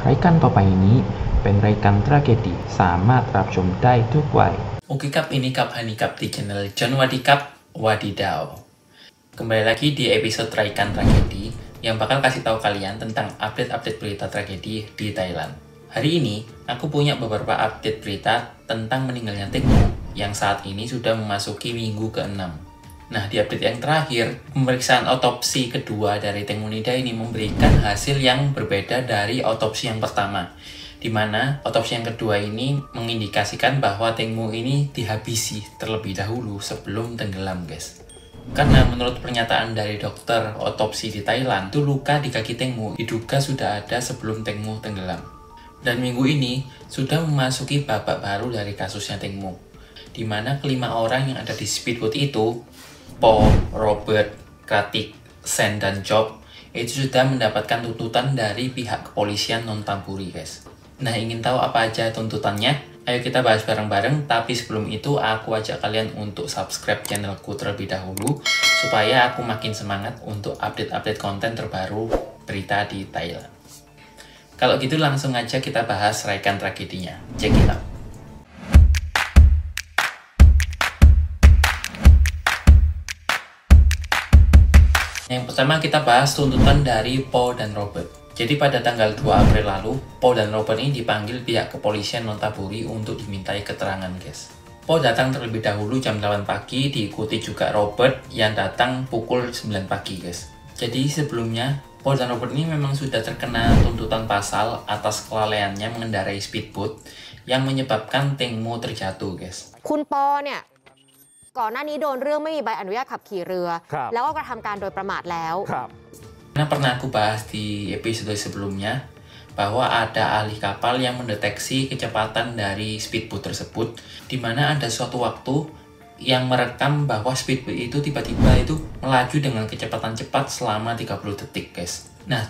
รายการต่อไปนี้เป็นรายการทราเกดีสามารถรับชมได้ทุกวัย Oke Kap, ini Kap Hani Kap di channel John Wadikap Wadidaw. Kembali lagi di episode Raikan Tragedi yang bakal kasih tahu kalian tentang update-update berita tragedi di Thailand. Hari ini, aku punya beberapa update berita tentang meninggalnya Teng Mo yang saat ini sudah memasuki minggu ke-6. Nah, di update yang terakhir, pemeriksaan otopsi kedua dari Teng Munida ini memberikan hasil yang berbeda dari otopsi yang pertama, di mana otopsi yang kedua ini mengindikasikan bahwa Teng Mo ini dihabisi terlebih dahulu sebelum tenggelam, guys. Karena menurut pernyataan dari dokter otopsi di Thailand, itu luka di kaki Teng Mo diduga sudah ada sebelum Teng Mo tenggelam. Dan minggu ini sudah memasuki babak baru dari kasusnya Teng Mo, di mana kelima orang yang ada di speedboat itu, Po, Robert, Kratik, Sen, dan Job, itu sudah mendapatkan tuntutan dari pihak kepolisian non-Tampuri, guys. Nah, ingin tahu apa aja tuntutannya? Ayo kita bahas bareng-bareng, tapi sebelum itu aku ajak kalian untuk subscribe channelku terlebih dahulu, supaya aku makin semangat untuk update-update konten terbaru berita di Thailand. Kalau gitu langsung aja kita bahas raikan tragedinya. Check it out. Yang pertama kita bahas tuntutan dari Po dan Robert. Jadi pada tanggal 2 April lalu, Po dan Robert ini dipanggil pihak kepolisian non-Tampuri untuk dimintai keterangan, guys. Po datang terlebih dahulu jam 8 pagi, diikuti juga Robert yang datang pukul 9 pagi, guys. Jadi sebelumnya, Po dan Robert ini memang sudah terkena tuntutan pasal atas kelalaiannya mengendarai speedboat yang menyebabkan Teng Mo terjatuh, guys. คุณปอเนี่ยก่อนหน้านี้โดนเรื่องไม่มีใบอนุญาตขับขี่เรือแล้วก็กระทำการโดยประมาทแล้ว Nah, pernah aku bahas di episode sebelumnya bahwa ada ahli kapal yang mendeteksi kecepatan dari speedboat tersebut, di mana ada suatu waktu yang merekam bahwa speedboat itu tiba-tiba itu melaju dengan kecepatan cepat selama 30 detik, guys. Nah,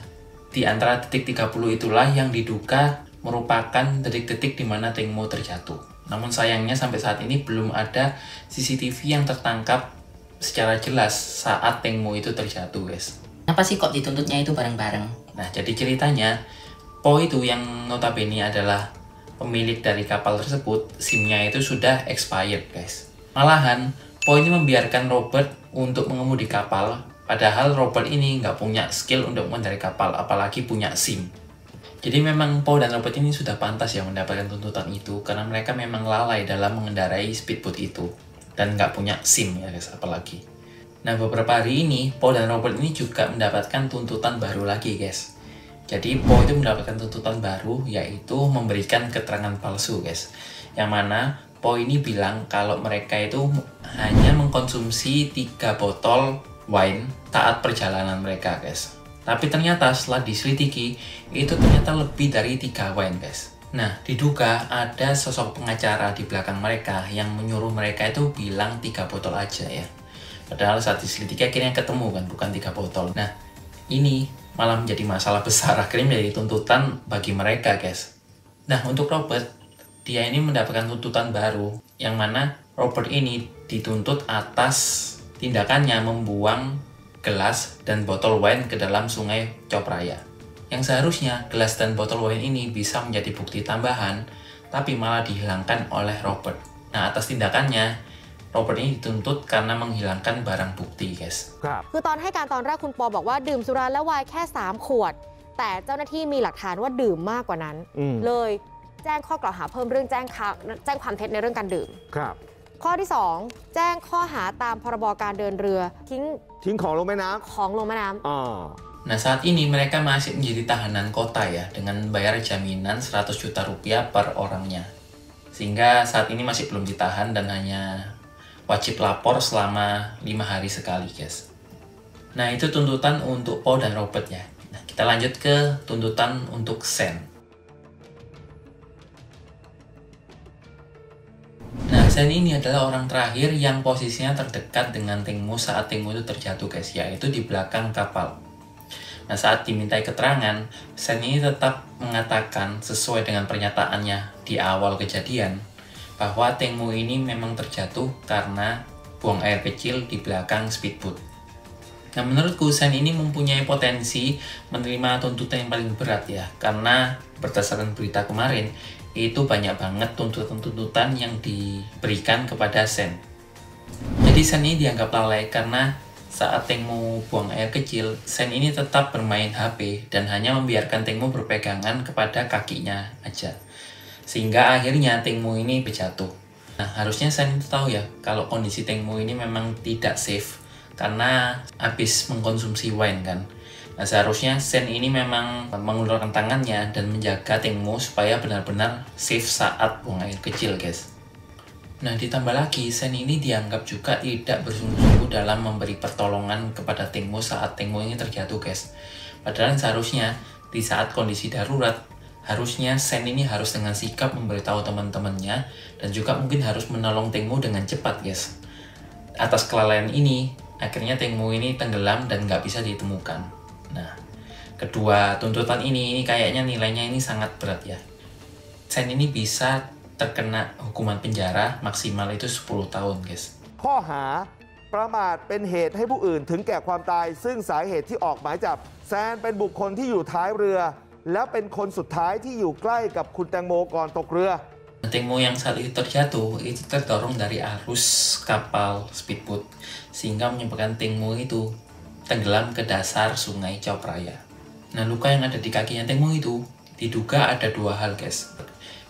di antara detik 30 itulah yang diduga merupakan detik-detik di mana Teng Mo terjatuh. Namun sayangnya sampai saat ini belum ada CCTV yang tertangkap secara jelas saat Teng Mo itu terjatuh, guys. Kenapa sih kok dituntutnya itu bareng-bareng? Nah, jadi ceritanya, Po itu yang notabene adalah pemilik dari kapal tersebut, SIM-nya itu sudah expired, guys. Malahan, Po ini membiarkan Robert untuk mengemudi kapal, padahal Robert ini nggak punya skill untuk mengendarai kapal, apalagi punya SIM. Jadi memang Po dan Robert ini sudah pantas ya mendapatkan tuntutan itu, karena mereka memang lalai dalam mengendarai speedboat itu, dan nggak punya SIM ya, guys, apalagi. Nah, beberapa hari ini, Po dan Robert ini juga mendapatkan tuntutan baru lagi, guys. Jadi, Po itu mendapatkan tuntutan baru, yaitu memberikan keterangan palsu, guys. Yang mana, Po ini bilang kalau mereka itu hanya mengkonsumsi 3 botol wine saat perjalanan mereka, guys. Tapi ternyata setelah diselidiki, itu ternyata lebih dari 3 wine, guys. Nah, diduga ada sosok pengacara di belakang mereka yang menyuruh mereka itu bilang 3 botol aja ya. Padahal saat diselidiki akhirnya ketemu kan, bukan 3 botol. Nah, ini malah menjadi masalah besar, akhirnya menjadi tuntutan bagi mereka, guys. Nah, untuk Robert, dia ini mendapatkan tuntutan baru, yang mana Robert ini dituntut atas tindakannya membuang gelas dan botol wine ke dalam sungai Chao Phraya. Yang seharusnya gelas dan botol wine ini bisa menjadi bukti tambahan, tapi malah dihilangkan oleh Robert. Nah, atas tindakannya, Robert ini dituntut karena menghilangkan barang bukti, guys. คือตอนให้การตอนแรกคุณปอบอกว่าดื่มสุราและไวน์แค่3 ขวดแต่เจ้าหน้าที่มีหลักฐานว่าดื่มมากกว่านั้นเลยแจ้งข้อกล่าวหาเพิ่มเรื่องแจ้งความเท็จในเรื่องการดื่มข้อที่2แจ้งข้อหาตามพรบการเดินเรือทิ้งของลงแม่น้ำ Nah, saat ini mereka masih menjadi tahanan kota ya, dengan bayar jaminan 100 juta rupiah per orangnya. Sehingga saat ini masih belum ditahan dan hanya wajib lapor selama 5 hari sekali, guys. Nah, itu tuntutan untuk Po dan Robert ya. Nah, kita lanjut ke tuntutan untuk Sen. Nah, Sen ini adalah orang terakhir yang posisinya terdekat dengan Teng Mo saat Teng Mo itu terjatuh, guys, yaitu di belakang kapal. Nah, saat dimintai keterangan, Sen ini tetap mengatakan sesuai dengan pernyataannya di awal kejadian, bahwa Teng Mo ini memang terjatuh karena buang air kecil di belakang speedboat. Nah, menurutku Sen ini mempunyai potensi menerima tuntutan yang paling berat ya, karena berdasarkan berita kemarin, itu banyak banget tuntutan-tuntutan yang diberikan kepada Sen. Jadi Sen ini dianggap lalai karena saat Tengmo buang air kecil, Sen ini tetap bermain HP dan hanya membiarkan Tengmo berpegangan kepada kakinya aja. Sehingga akhirnya Tengmo ini berjatuh. Nah, harusnya Sen itu tahu ya, kalau kondisi Tengmo ini memang tidak safe karena habis mengkonsumsi wine kan. Nah, seharusnya Sen ini memang mengulurkan tangannya dan menjaga Tengmo supaya benar-benar safe saat buang air kecil, guys. Nah, ditambah lagi, Sen ini dianggap juga tidak bersungguh-sungguh dalam memberi pertolongan kepada Tengmo saat Tengmo ini terjatuh, guys. Padahal seharusnya di saat kondisi darurat, harusnya Sen ini harus dengan sikap memberitahu teman-temannya dan juga mungkin harus menolong Tengmo dengan cepat, guys. Atas kelalaian ini, akhirnya Tengmo ini tenggelam dan nggak bisa ditemukan. Nah, kedua tuntutan ini kayaknya nilainya ini sangat berat ya. Sen ini bisa terkena hukuman penjara maksimal itu 10 tahun, guys. ข้อหาประมาทเป็นเหตุให้ผู้อื่นถึงแก่ความตายซึ่งสาเหตุที่ออกหมายจับแซนเป็นบุคคลที่อยู่ท้ายเรือและเป็นคนสุดท้ายที่อยู่ใกล้กับคุณแตงโมก่อนตกเรือ Tengmo yang saat itu terjatuh itu terdorong dari arus kapal speedboat sehingga menyebabkan Tengmo itu tenggelam ke dasar sungai Chao Phraya. Nah, luka yang ada di kakinya Tengmo itu diduga ada dua hal, guys.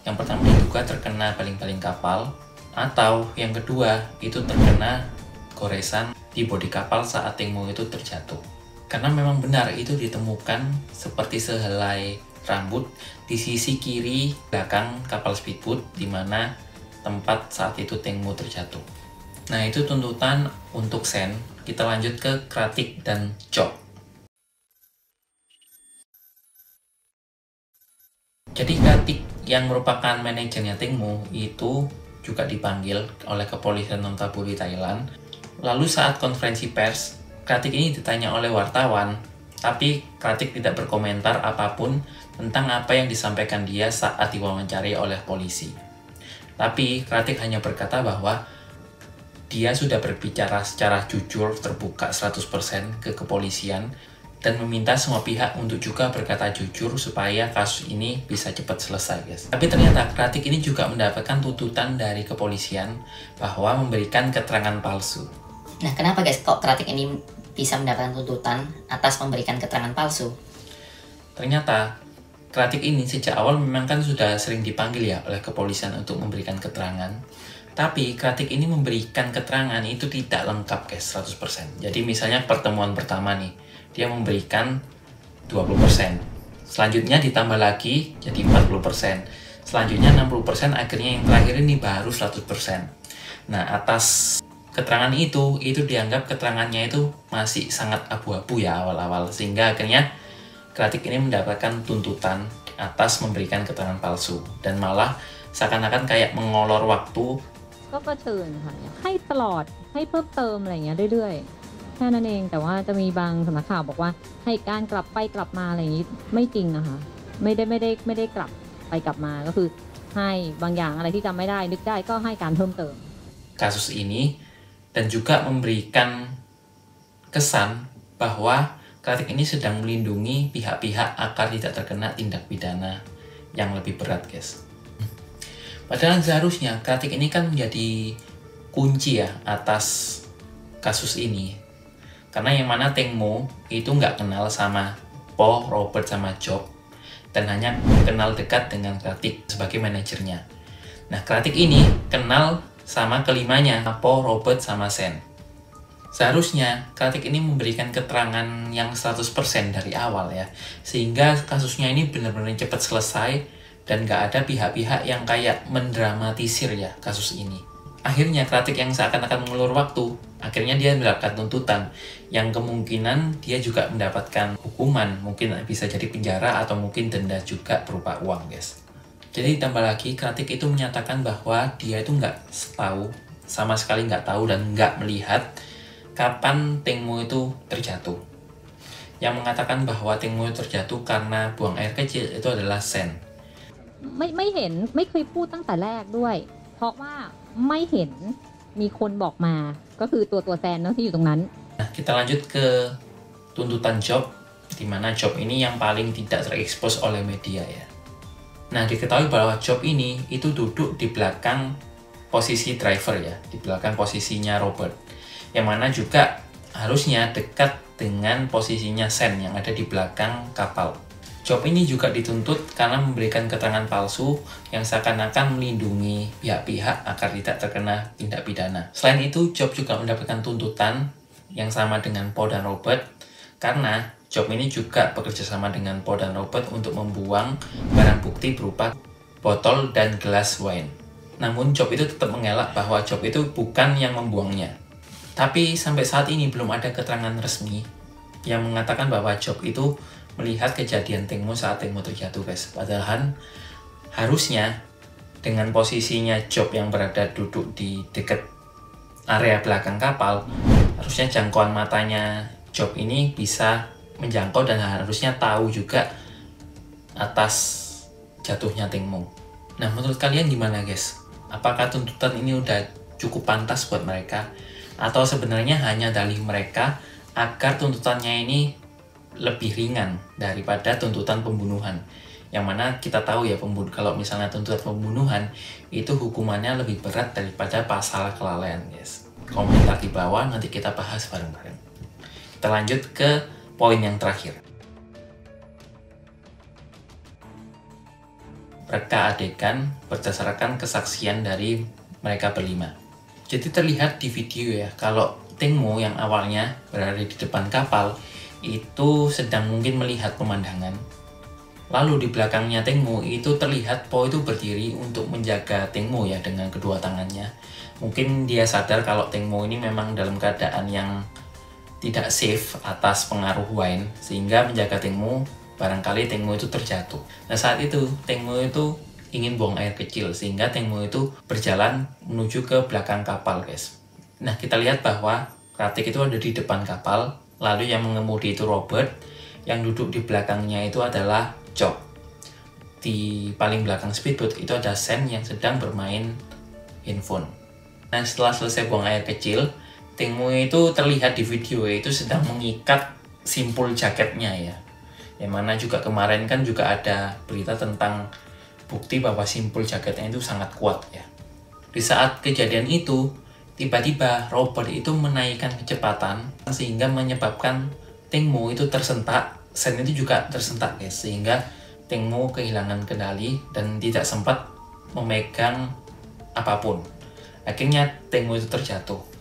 Yang pertama diduga terkena baling-baling kapal, atau yang kedua itu terkena goresan di bodi kapal saat Tengmo itu terjatuh. Karena memang benar itu ditemukan seperti sehelai rambut di sisi kiri belakang kapal speedboat di mana tempat saat itu Tengmo terjatuh. Nah, itu tuntutan untuk Sen. Kita lanjut ke Kratik dan Chok. Jadi Kratik yang merupakan manajernya Tengmo itu juga dipanggil oleh kepolisian Nonthaburi Thailand. Lalu saat konferensi pers, Kratik ini ditanya oleh wartawan, tapi Kratik tidak berkomentar apapun tentang apa yang disampaikan dia saat diwawancari oleh polisi. Tapi Kratik hanya berkata bahwa dia sudah berbicara secara jujur, terbuka 100% ke kepolisian dan meminta semua pihak untuk juga berkata jujur supaya kasus ini bisa cepat selesai, guys. Tapi ternyata Kratik ini juga mendapatkan tuntutan dari kepolisian bahwa memberikan keterangan palsu. Nah, kenapa guys kok Kratik ini bisa mendapatkan tuntutan atas memberikan keterangan palsu? Ternyata Kratik ini sejak awal memang kan sudah sering dipanggil ya oleh kepolisian untuk memberikan keterangan. Tapi Kratik ini memberikan keterangan itu tidak lengkap, guys, 100%. Jadi misalnya pertemuan pertama nih, dia memberikan 20%. Selanjutnya ditambah lagi jadi 40%. Selanjutnya 60%, akhirnya yang terakhir ini baru 100%. Nah, atas keterangan itu dianggap keterangannya itu masih sangat abu-abu ya awal-awal. Sehingga akhirnya Kratik ini mendapatkan tuntutan atas memberikan keterangan palsu. Dan malah seakan-akan kayak mengolor waktu. ก็เชิญค่ะให้ตลอดให้เพิ่มเติมอะไรอย่างเงี้ยเรื่อยๆแค่นั้นเองแต่ว่าจะมีบางสำนักข่าวบอกว่าให้การกลับไปกลับมาอะไรอย่างงี้ไม่จริงนะคะไม่ได้กลับไปกลับมาก็คือให้บางอย่างอะไรที่จำไม่ได้นึกได้ก็ให้การเพิ่มเติม kasus ini dan juga memberikan kesan bahwa Kratik ini sedang melindungi pihak-pihak agar tidak terkena tindak pidana yang lebih berat, guys. Padahal seharusnya Kratik ini kan menjadi kunci ya atas kasus ini. Karena yang mana Tengmo itu nggak kenal sama Po, Robert, sama Chok. Dan hanya kenal dekat dengan Kratik sebagai manajernya. Nah, Kratik ini kenal sama kelimanya, Po, Robert, sama Sen. Seharusnya Kratik ini memberikan keterangan yang 100% dari awal ya. Sehingga kasusnya ini benar-benar cepat selesai dan nggak ada pihak-pihak yang kayak mendramatisir ya kasus ini. Akhirnya Kratik yang seakan-akan mengulur waktu, akhirnya dia mendapatkan tuntutan yang kemungkinan dia juga mendapatkan hukuman, mungkin bisa jadi penjara atau mungkin denda juga berupa uang, guys. Jadi ditambah lagi Kratik itu menyatakan bahwa dia itu nggak tahu, sama sekali nggak tahu dan nggak melihat kapan Tengmo itu terjatuh. Yang mengatakan bahwa Tengmo terjatuh karena buang air kecil itu adalah Sen. ไม่เห็นไม่เคยพูดตั้งแต่แรกด้วยเพราะว่าไม่เห็นมีคนบอกมาก็คือตัวแซนเนาะที่อยู่ตรงนั้น Nah, kita lanjut ke tuntutan Job, di mana Job ini yang paling tidak terekspos oleh media ya. Nah, diketahui bahwa Job ini itu duduk di belakang posisi driver ya, di belakang posisinya Robert, yang mana juga harusnya dekat dengan posisinya Sen yang ada di belakang kapal. Job ini juga dituntut karena memberikan keterangan palsu yang seakan-akan melindungi pihak-pihak agar tidak terkena tindak pidana. Selain itu, Job juga mendapatkan tuntutan yang sama dengan Poe dan Robert karena Job ini juga bekerja sama dengan Poe dan Robert untuk membuang barang bukti berupa botol dan gelas wine. Namun Job itu tetap mengelak bahwa Job itu bukan yang membuangnya. Tapi sampai saat ini belum ada keterangan resmi yang mengatakan bahwa Job itu melihat kejadian Tengmo saat Tengmo terjatuh, guys. Padahal harusnya dengan posisinya Job yang berada duduk di dekat area belakang kapal, harusnya jangkauan matanya Job ini bisa menjangkau dan harusnya tahu juga atas jatuhnya Tengmo. Nah, menurut kalian gimana, guys? Apakah tuntutan ini udah cukup pantas buat mereka? Atau sebenarnya hanya dalih mereka agar tuntutannya ini lebih ringan daripada tuntutan pembunuhan? Yang mana kita tahu ya, kalau misalnya tuntutan pembunuhan itu hukumannya lebih berat daripada pasal kelalaian, guys. Komentar di bawah, nanti kita bahas bareng-bareng. Kita lanjut ke poin yang terakhir. Reka adegan berdasarkan kesaksian dari mereka berlima. Jadi terlihat di video ya, kalau Tengmo yang awalnya berada di depan kapal itu sedang mungkin melihat pemandangan. Lalu di belakangnya Tengmo itu terlihat Poe itu berdiri untuk menjaga Tengmo ya dengan kedua tangannya. Mungkin dia sadar kalau Tengmo ini memang dalam keadaan yang tidak safe atas pengaruh wine, sehingga menjaga Tengmo, barangkali Tengmo itu terjatuh. Nah, saat itu Tengmo itu ingin buang air kecil, sehingga Tengmo itu berjalan menuju ke belakang kapal, guys. Nah, kita lihat bahwa Kratik itu ada di depan kapal, lalu yang mengemudi itu Robert, yang duduk di belakangnya itu adalah Job. Di paling belakang speedboat itu ada Sen yang sedang bermain handphone. Nah, setelah selesai buang air kecil, Tengmo itu terlihat di video itu sedang mengikat simpul jaketnya ya. Yang mana juga kemarin kan juga ada berita tentang bukti bahwa simpul jaketnya itu sangat kuat ya. Di saat kejadian itu, tiba-tiba Robert itu menaikkan kecepatan sehingga menyebabkan Tengmo itu tersentak. Sen itu juga tersentak, guys, sehingga Tengmo kehilangan kendali dan tidak sempat memegang apapun. Akhirnya Tengmo itu terjatuh.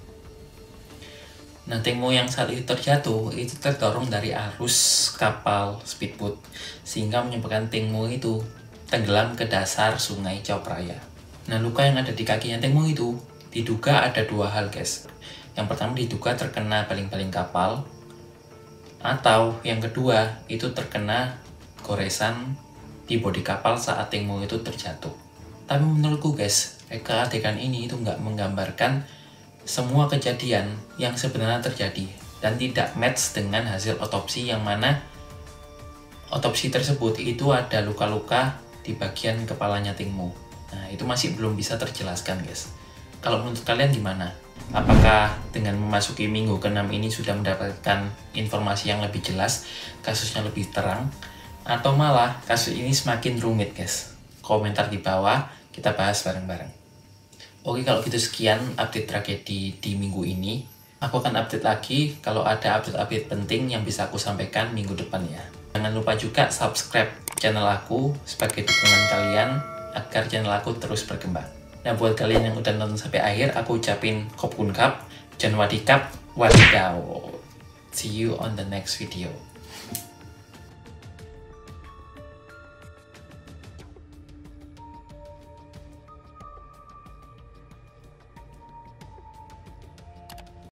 Nah, Tengmo yang saat itu terjatuh itu terdorong dari arus kapal speedboat sehingga menyebabkan Tengmo itu tenggelam ke dasar sungai Chao Phraya. Nah, luka yang ada di kakinya Tengmo itu diduga ada dua hal, guys. Yang pertama diduga terkena baling-baling kapal, atau yang kedua itu terkena goresan di bodi kapal saat Tengmo itu terjatuh. Tapi menurutku, guys, reka adegan ini itu nggak menggambarkan semua kejadian yang sebenarnya terjadi dan tidak match dengan hasil otopsi, yang mana otopsi tersebut itu ada luka-luka di bagian kepalanya Tengmo. Nah, itu masih belum bisa terjelaskan, guys. Kalau menurut kalian gimana? Apakah dengan memasuki minggu ke-6 ini sudah mendapatkan informasi yang lebih jelas, kasusnya lebih terang, atau malah kasus ini semakin rumit, guys? Komentar di bawah, kita bahas bareng-bareng. Oke, kalau gitu sekian update tragedi di minggu ini. Aku akan update lagi kalau ada update-update penting yang bisa aku sampaikan minggu depan ya. Jangan lupa juga subscribe channel aku sebagai dukungan kalian agar channel aku terus berkembang. Nah, buat kalian yang udah nonton sampai akhir, aku ucapin Khop Kun Kap, Jan Wadikap, Wadidau. See you on the next video.